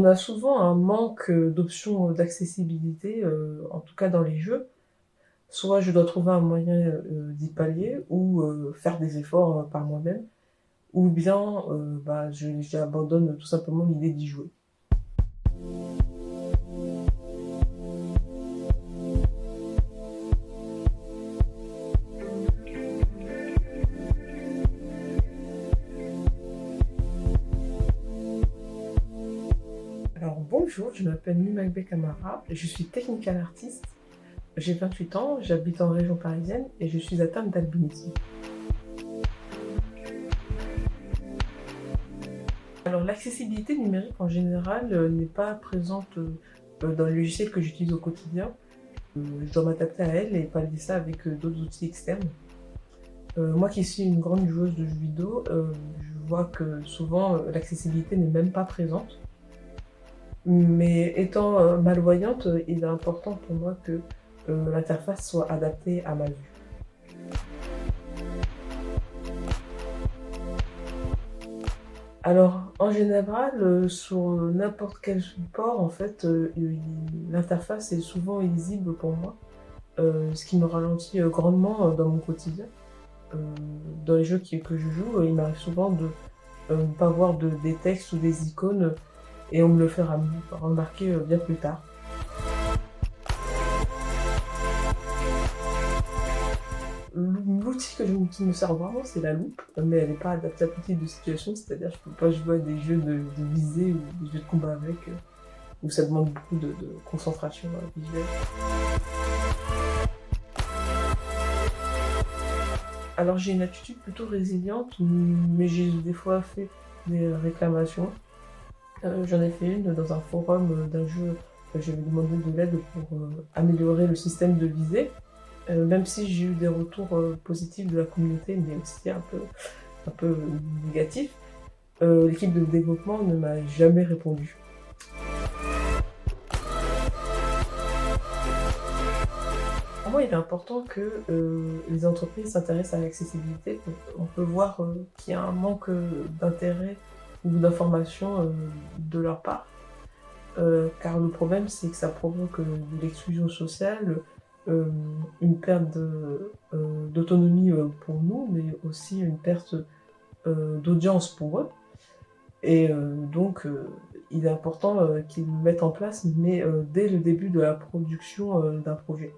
a souvent un manque, d'options, d'accessibilité, en tout cas dans les jeux. Soit je dois trouver un moyen, d'y pallier ou, faire des efforts, par moi-même ou bien, bah, je j'abandonne tout simplement l'idée d'y jouer. Alors bonjour, je m'appelle Mimagbe Camara, je suis technical artiste, j'ai 28 ans, j'habite en région parisienne et je suis atteinte d'albinisme. Alors l'accessibilité numérique en général, n'est pas présente, dans les logiciels que j'utilise au quotidien. Je dois m'adapter à elle et pallier ça avec, d'autres outils externes. Moi qui suis une grande joueuse de jeux vidéo, je vois que souvent, l'accessibilité n'est même pas présente. Mais étant, malvoyante, il est important pour moi que, l'interface soit adaptée à ma vue. Alors, en général, sur, n'importe quel support, en fait, l'interface est souvent illisible pour moi, ce qui me ralentit, grandement, dans mon quotidien. Heu, Dans les jeux que je joue, il m'arrive souvent de, ne pas voir des textes ou des icônes, et on me le fait remarquer, bien plus tard. L'outil qui me sert vraiment, c'est la loupe, mais elle n'est pas adaptée à tout type de situation, c'est-à-dire je peux pas jouer à des jeux de visée ou des jeux de combat avec, où ça demande beaucoup de concentration, visuelle. Alors j'ai une attitude plutôt résiliente, mais j'ai des fois fait des réclamations. J'en ai fait une dans un forum, d'un jeu, j'avais demandé de l'aide pour, améliorer le système de visée. Même si j'ai eu des retours, positifs de la communauté, mais aussi un peu négatifs, l'équipe de développement ne m'a jamais répondu. Pour moi, il est important que, les entreprises s'intéressent à l'accessibilité. On peut voir, qu'il y a un manque, d'intérêt ou d'information, de leur part. Car le problème, c'est que ça provoque, de l'exclusion sociale, une perte d'autonomie, pour nous, mais aussi une perte, d'audience pour eux et donc il est important, qu'ils le mettent en place, mais dès le début de la production, d'un projet.